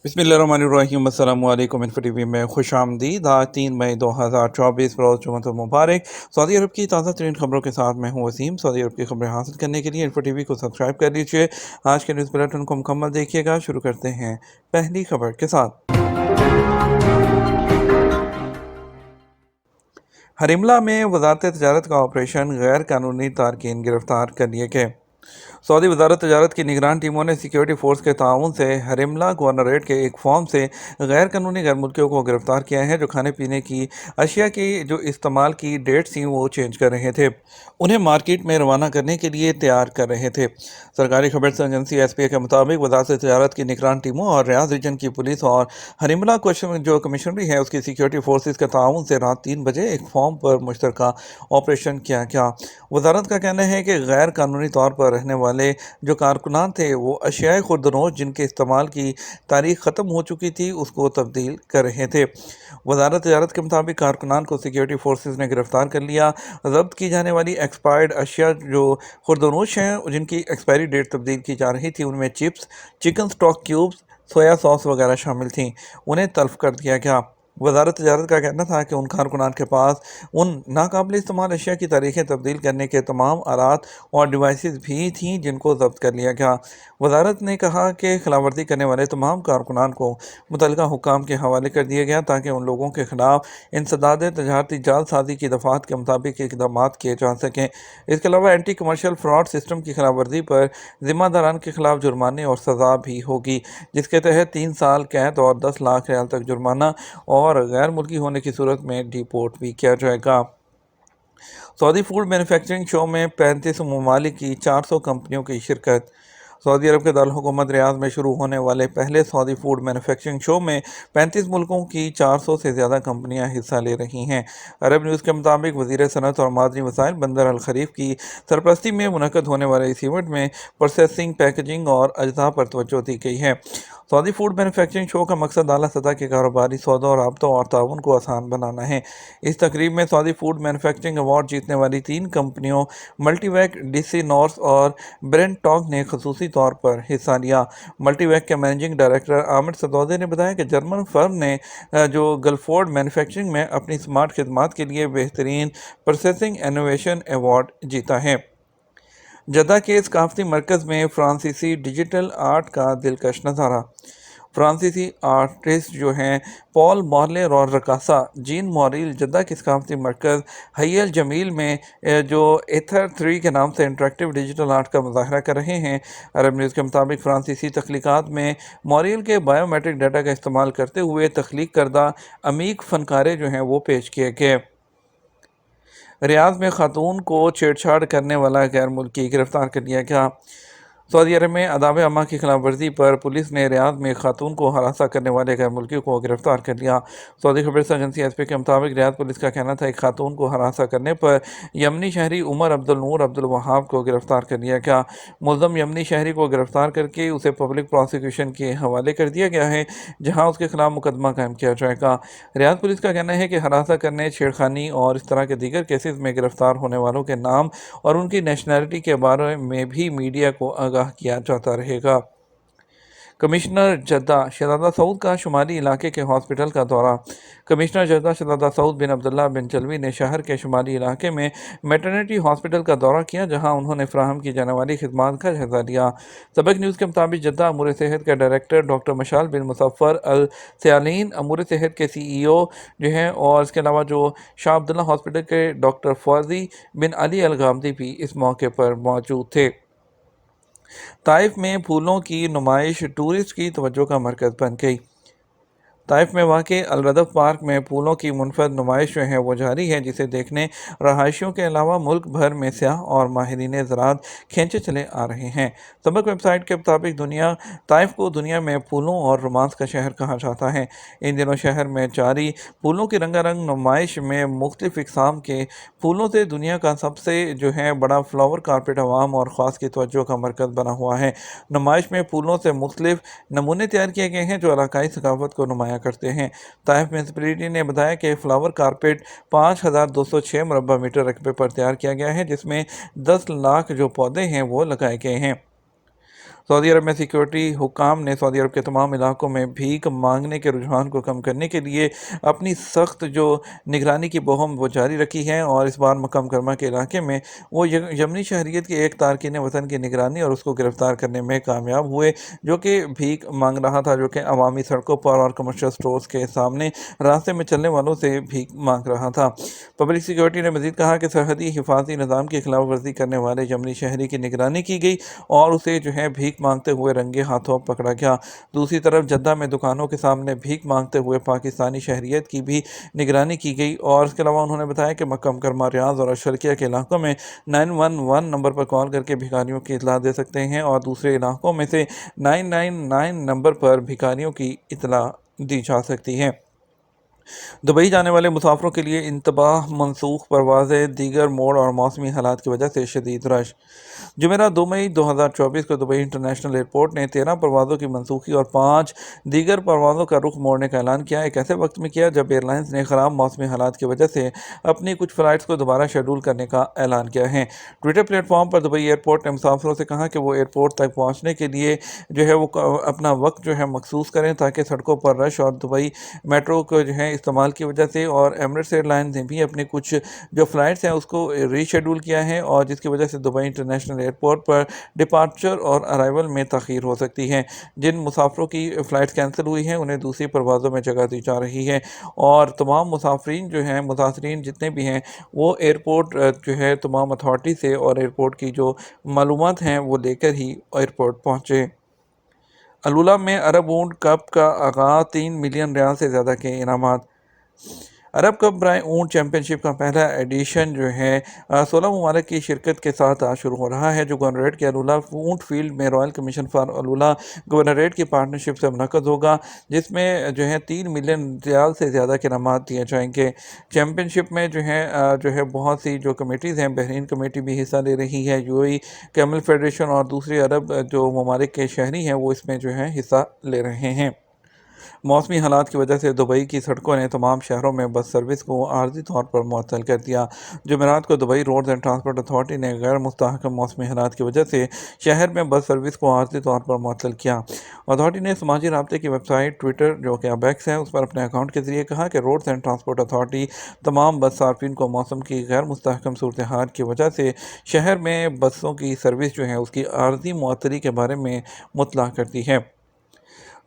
بسم اللہ الرحمن الرحیم۔ السلام علیکم۔ انفو ٹی وی میں خوش آمدید۔ آج 3 مئی 2024 روز جمعہ المبارک۔ سعودی عرب کی تازہ ترین خبروں کے ساتھ میں ہوں وسیم۔ سعودی عرب کی خبریں حاصل کرنے کے لیے انفو ٹی وی کو سبسکرائب کر لیجیے۔ آج کے نیوز بلیٹن کو مکمل دیکھیے گا۔ شروع کرتے ہیں پہلی خبر کے ساتھ۔ حرملہ میں وزارت تجارت کا آپریشن، غیر قانونی تارکین گرفتار کر لیے گئے۔ سعودی وزارت تجارت کی نگران ٹیموں نے سیکیورٹی فورس کے تعاون سے حرملہ گورنریٹ کے ایک فارم سے غیر قانونی غیر ملکیوں کو گرفتار کیا ہے، جو کھانے پینے کی اشیاء کی جو استعمال کی ڈیٹ تھیں وہ چینج کر رہے تھے، انہیں مارکیٹ میں روانہ کرنے کے لیے تیار کر رہے تھے۔ سرکاری خبر ایجنسی ایس پی اے کے مطابق وزارت تجارت کی نگران ٹیموں اور ریاض ریجن کی پولیس اور حرملہ جو کمشنری ہے اس کی سیکیورٹی فورسز کے تعاون سے رات 3 بجے ایک فارم پر مشترکہ آپریشن کیا گیا۔ وزارت کا کہنا ہے کہ غیر قانونی طور پر رہنے والے جو کارکنان تھے وہ اشیاء خوردنوش جن کے استعمال کی تاریخ ختم ہو چکی تھی اس کو تبدیل کر رہے تھے۔ وزارت تجارت کے مطابق کارکنان کو سیکیورٹی فورسز نے گرفتار کر لیا۔ ضبط کی جانے والی ایکسپائرڈ اشیاء جو خوردنوش ہیں جن کی ایکسپائری ڈیٹ تبدیل کی جا رہی تھی ان میں چپس، چکن سٹاک کیوبز، سویا ساس وغیرہ شامل تھیں، انہیں تلف کر دیا گیا۔ وزارت تجارت کا کہنا تھا کہ ان کارکنان کے پاس ان ناقابل استعمال اشیاء کی تاریخیں تبدیل کرنے کے تمام آلات اور ڈیوائسز بھی تھیں جن کو ضبط کر لیا گیا۔ وزارت نے کہا کہ خلاف ورزی کرنے والے تمام کارکنان کو متعلقہ حکام کے حوالے کر دیا گیا تاکہ ان لوگوں کے خلاف انسداد تجارتی جعل سازی کی دفعات کے مطابق اقدامات کیے جا سکیں۔ اس کے علاوہ اینٹی کمرشل فراڈ سسٹم کی خلاف ورزی پر ذمہ داران کے خلاف جرمانے اور سزا بھی ہوگی، جس کے تحت 3 سال قید اور 10 لاکھ ریال تک جرمانہ اور غیر ملکی ہونے کی صورت میں ڈیپورٹ بھی کیا جائے گا۔ سعودی فوڈ مینوفیکچرنگ شو میں 35 ممالک کی 400 کمپنیوں کی شرکت۔ سعودی عرب کے دارالحکومت ریاض میں شروع ہونے والے پہلے سعودی فوڈ مینوفیکچرنگ شو میں 35 ملکوں کی 400 سے زیادہ کمپنیاں حصہ لے رہی ہیں۔ عرب نیوز کے مطابق وزیر صنعت اور معدنی وسائل بندر الخلیف کی سرپرستی میں منعقد ہونے والے اس ایونٹ میں پروسیسنگ، پیکیجنگ اور اجزاء پر توجہ دی گئی ہے۔ سعودی فوڈ مینوفیکچرنگ شو کا مقصد اعلیٰ سطح کے کاروباری سودوں، رابطوں اور تعاون کو آسان بنانا ہے۔ اس تقریب میں سعودی فوڈ مینوفیکچرنگ ایوارڈ جیتنے والی 3 کمپنیوں ملٹی ویک، ڈی سی نورس اور برینڈ ٹاک نے خصوصی طور پر حصہ لیا۔ ملٹی ویک کے مینیجنگ ڈائریکٹر عامر سدودے نے بتایا کہ جرمن فرم نے جو گلفورڈ مینوفیکچرنگ میں اپنی سمارٹ خدمات کے لیے بہترین پروسیسنگ انوویشن ایوارڈ جیتا ہے۔ جدہ کے ثقافتی مرکز میں فرانسیسی ڈیجیٹل آرٹ کا دلکش نظارہ۔ فرانسیسی آرٹسٹ جو ہیں پال مارلر اور رقاصہ جین موریل جدہ کے ثقافتی مرکز حی الجمیل میں جو ایتھر 3 کے نام سے انٹریکٹیو ڈیجیٹل آرٹ کا مظاہرہ کر رہے ہیں۔ عرب نیوز کے مطابق فرانسیسی تخلیقات میں موریل کے بائیو میٹرک ڈیٹا کا استعمال کرتے ہوئے تخلیق کردہ عمیق فنکارے جو ہیں وہ پیش کیے گئے۔ ریاض میں خاتون کو چھیڑ چھاڑ کرنے والا غیر ملکی گرفتار کر لیا گیا۔ سعودی عرب میں آداب عامہ کی خلاف ورزی پر پولیس نے ریاض میں خاتون کو ہراساں کرنے والے غیر ملکی کو گرفتار کر لیا۔ سعودی خبر ایجنسی ایس پی کے مطابق ریاض پولیس کا کہنا تھا ایک خاتون کو ہراساں کرنے پر یمنی شہری عمر عبدالنور عبدالوہاب کو گرفتار کر لیا گیا۔ ملزم یمنی شہری کو گرفتار کر کے اسے پبلک پراسیکیوشن کے حوالے کر دیا گیا ہے، جہاں اس کے خلاف مقدمہ قائم کیا جائے گا۔ ریاض پولیس کا کہنا ہے کہ ہراساں کرنے، چھیڑخانی اور اس طرح کے دیگر کیسز میں گرفتار ہونے والوں کے نام اور ان کی نیشنلٹی کے بارے میں بھی میڈیا کو آگاہ کیا جاتا رہے گا۔ کمشنر جدہ شہزادہ سعود کا شمالی علاقے کے ہاسپٹل کا دورہ۔ کمشنر جدہ شہزادہ سعود بن عبداللہ بن چلوی نے شہر کے شمالی علاقے میں میٹرنٹی ہاسپٹل کا دورہ کیا، جہاں انہوں نے فراہم کی جانے والی خدمات کا جائزہ لیا۔ سبق نیوز کے مطابق جدہ امور صحت کے ڈائریکٹر ڈاکٹر مشال بن مظفر السیالین، امور صحت کے سی ای او جو ہیں، اور اس کے علاوہ جو شاہ عبداللہ ہاسپٹل کے ڈاکٹر فوزی بن علی الغامدی بھی اس موقع پر موجود تھے۔ طائف میں پھولوں کی نمائش ٹورسٹ کی توجہ کا مرکز بن گئی۔ طائف میں واقع الردف پارک میں پھولوں کی منفرد نمائش جو ہے وہ جاری ہے، جسے دیکھنے رہائشیوں کے علاوہ ملک بھر میں سیاح اور ماہرین زراعت کھینچے چلے آ رہے ہیں۔ سبق ویب سائٹ کے مطابق طائف کو دنیا میں پھولوں اور رومانس کا شہر کہا جاتا ہے۔ ان دنوں شہر میں جاری پھولوں کی رنگا رنگ نمائش میں مختلف اقسام کے پھولوں سے دنیا کا سب سے جو ہے بڑا فلاور کارپیٹ عوام اور خاص کی توجہ کا مرکز بنا ہوا ہے۔ نمائش میں پھولوں سے مختلف نمونے تیار کیے گئے ہیں جو علاقائی ثقافت کو نمایاں کرتے ہیں۔ طائف میونسپلٹی نے بتایا کہ فلاور کارپیٹ 5206 مربع میٹر رقبے پر تیار کیا گیا ہے، جس میں 10 لاکھ جو پودے ہیں وہ لگائے گئے ہیں۔ सऊदी अरब में सिक्योरिटी हुकाम ने सऊदी अरब के तमाम इलाकों में भीख मांगने के रुझान को कम करने के लिए अपनी सख्त जो निगरानी की मुहिम वो जारी रखी है, और इस बार मक्का मुकरमा के इलाके में वो यमनी शहरियत के एक तारकिन वतन की निगरानी और उसको गिरफ्तार करने में कामयाब हुए, जो कि भीख मांग रहा था, जो कि अवामी सड़कों पर और कमर्शियल स्टोर्स के सामने रास्ते में चलने वालों से भीख मांग रहा था। पब्लिक सिक्योरिटी ने मजीद कहा कि सरहदी हिफाजती निज़ाम की खिलाफ वर्जी करने वाले यमनी शहरी की निगरानी की गई और उसे जो है भीख मांगते हुए रंगे हाथों पकड़ा गया। दूसरी तरफ जद्दा में दुकानों के सामने भीख मांगते हुए पाकिस्तानी शहरियत की भी निगरानी की गई, और इसके अलावा उन्होंने बताया कि मक्का मुकरमा, रियाद और अशरकिया के इलाकों में 911 नंबर पर कॉल करके भिखारियों की इतला दे सकते हैं, और दूसरे इलाकों में से 999 नंबर पर भिखारियों की इतला दी जा सकती है। दुबई जाने वाले मुसाफिरों के लिए इंतबाह, मनसूख परवाज़ें, दीगर मोड़ और मौसमी हालात की वजह से शदीद रश। जुमेरात 2 मई 2024 को दुबई इंटरनेशनल एयरपोर्ट ने 13 परवाज़ों की मनसूखी और 5 दीगर परवाज़ों का रुख मोड़ने का ऐलान किया। एक ऐसे वक्त में किया जब एयरलाइंस ने ख़राब मौसमी हालात की वजह से अपनी कुछ फ़्लाइट्स को दोबारा शेड्यूल करने का ऐलान किया है। ट्विटर प्लेटफॉर्म पर दुबई एयरपोर्ट ने मुसाफिरों से कहा कि वो एयरपोर्ट तक पहुँचने के लिए जो है वो अपना वक्त जो है मखसूस करें, ताकि सड़कों पर रश और दुबई मेट्रो को जो है इस्तेमाल की वजह से, और एमिरेट्स एयरलाइंस ने भी अपने कुछ जो फ़्लाइट्स हैं उसको रीशेड्यूल किया है, और जिसकी वजह से दुबई इंटरनेशनल एयरपोर्ट पर डिपार्चर और अराइवल में तख़ीर हो सकती है। जिन मुसाफिरों की फ़्लाइट कैंसिल हुई हैं उन्हें दूसरी परवाज़ों में जगह दी जा रही है, और तमाम मुसाफरीन जो हैं, मुसाफरीन जितने भी हैं, वो एयरपोर्ट जो है तमाम अथॉरिटी से और एयरपोर्ट की जो मालूमात हैं वो लेकर ही एयरपोर्ट पहुँचे। अलुला में अरब ऊंट कप का आगाज़, 3 मिलियन रियाल से ज़्यादा के इनामात। अरब कप ब्राय ऊंट चैंपियनशिप का पहला एडिशन जो है 16 ममालिक की शिरकत के साथ आज शुरू हो रहा है, जो गवर्नरेट के अलुला ऊंट फील्ड में रॉयल कमीशन फॉर अलुला गवर्नरेट की पार्टनरशिप से मुनक़्क़द होगा, जिसमें जो है 3 मिलियन रियाल से ज़्यादा के इनामात दिए जाएंगे। चैंपियनशिप में जो है बहुत सी जो कमेटीज़ हैं, बहरीन कमेटी भी हिस्सा ले रही है, यूएई कैमल फेडरेशन और दूसरे अरब जो ममालिक के शहरी हैं वो इसमें जो है हिस्सा ले रहे हैं। मौसमी हालात की वजह से दुबई की सड़कों ने तमाम शहरों में बस सर्विस को आर्जी तौर पर मुअत्तल कर दिया। जुमेरात को Dubai roads and transport authority ने गैर मुस्तहकम मौसमी हालात की वजह से शहर में बस सर्विस को आर्जी तौर पर मुअत्तल किया। अथॉरिटी ने समाजी राब्ते की वेबसाइट ट्विटर, जो कि अब एक्स है, उस पर अपने अकाउंट के जरिए कहा कि रोड्स एंड ट्रांसपोर्ट अथॉरिटी तमाम बस सार्फिन को मौसम की गैर मुस्तहकम सूरत हाल की वजह से शहर में बसों की सर्विस जो है उसकी आर्जी मुअत्तली के बारे में मुतला करती है।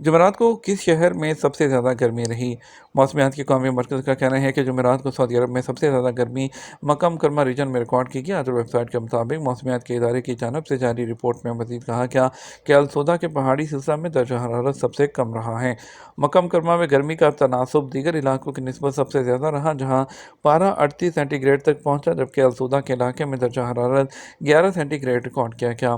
जुमेरात को किस शहर में सबसे ज़्यादा गर्मी रही? मौसमियात के कौमी मरकज़ का कहना है कि जुमेरात को सऊदी अरब में सबसे ज़्यादा गर्मी मक्का मुकरमा रीजन में रिकॉर्ड की गई। आदर वेबसाइट के मुताबिक मौसमियात के इदारे की जानब से जारी रिपोर्ट में मज़ीद कहा गया कि अलसौदा के पहाड़ी हिस्सा में दर्जा हरारत सबसे कम रहा है। मक्का मुकरमा में गर्मी का तनासब दीगर इलाकों की निस्बत सबसे ज़्यादा रहा, जहाँ पारा 38 सेंटीग्रेड तक पहुँचा, जबकि अलसौदा के इलाके में दर्जा हरारत 11 सेंटीग्रेड रिकॉर्ड किया गया।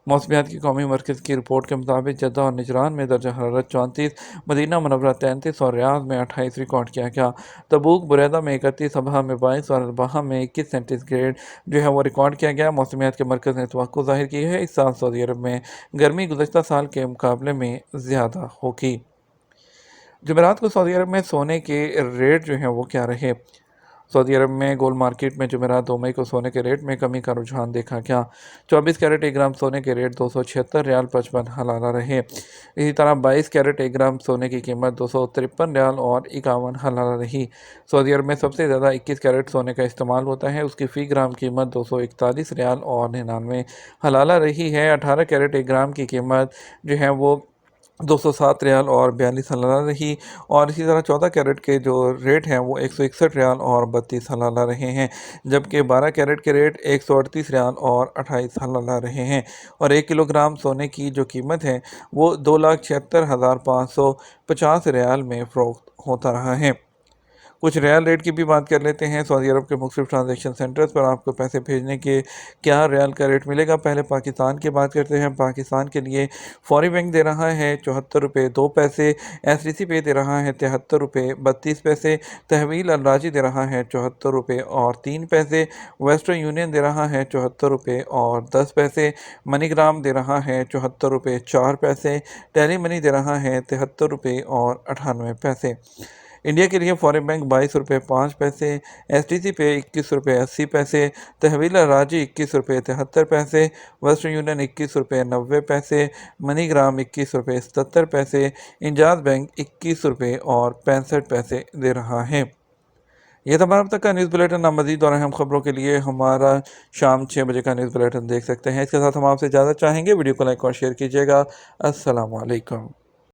मौसमियात की कौमी मरकज़ की रिपोर्ट के मुताबिक जद्दा और निजरान में दर्जा हरारत 34, मदीना मुनव्वरा 33 और रियाद में 28 रिकॉर्ड किया गया। तबूक, बुरैदा में 31, सबहा में 22 और अलबाहा में 21 सेंटीग्रेड जो है वो रिकॉर्ड किया गया। मौसमियात के मरकज़ ने तवक्को ज़ाहिर की है इस साल सऊदी अरब में गर्मी गुज़श्ता साल के मुकाबले में ज़्यादा होगी। जुमेरात को सऊदी अरब में सोने के रेट जो हैं वो क्या रहे? सऊदी अरब में गोल्ड मार्केट में जुमेरात 2 मई को सोने के रेट में कमी का रुझान देखा गया। 24 कैरेट 1 ग्राम सोने के रेट 276 रियाल 55 हलाला रहे। इसी तरह 22 कैरेट 1 ग्राम सोने की कीमत 253 रियाल और 51 हलाला रही। सऊदी अरब में सबसे ज़्यादा 21 कैरेट सोने का इस्तेमाल होता है, उसकी फ़ी ग्राम कीमत 241 रियाल और 99 हलाला रही है। 18 कैरेट 1 ग्राम की कीमत जो है वो 207 रियाल और 42 हलाला रही, और इसी तरह 14 कैरेट के जो रेट हैं वो 161 रियाल और 32 हलाला रहे हैं, जबकि 12 कैरेट के रेट 138 रियाल और 28 हलाला रहे हैं। और 1 किलोग्राम सोने की जो कीमत है वो 2,76,550 रियाल में फ़रोख्त होता रहा है। कुछ रियाल रेट की भी बात कर लेते हैं। सऊदी अरब के मुख्तलिफ ट्रांजेक्शन सेंटर्स पर आपको पैसे भेजने के क्या रियाल का रेट मिलेगा। पहले पाकिस्तान की बात करते हैं। पाकिस्तान के लिए फौरी बैंक दे रहा है 74 रुपये 2 पैसे, STC पे दे रहा है 73 रुपये 32 पैसे, तहवील अलराजी दे रहा है 74 रुपये और 3 पैसे, वेस्टर्न यूनियन दे रहा है 74 रुपये और 10 पैसे, मनीग्राम दे रहा है 74 रुपये 4 पैसे, टेली मनी दे रहा है 73 रुपये और 98 पैसे। इंडिया के लिए फॉरेन बैंक 22 रुपये 5 पैसे, STC पे 21 रुपये 80 पैसे, तहवील राजी 21 रुपये 73 पैसे, वेस्टर्न यूनियन 21 रुपये 90 पैसे, मनीग्राम 21 रुपये 77 पैसे, इंजाज बैंक 21 रुपये और 65 पैसे दे रहा है। ये था अब तक का न्यूज़ बुलेटिन। ना मज़ीद और अहम खबरों के लिए हमारा शाम 6 बजे का न्यूज़ बुलेटिन देख सकते हैं। इसके साथ हम आपसे इजाज़त चाहेंगे। वीडियो को लाइक और शेयर कीजिएगा। अस्सलाम वालेकुम।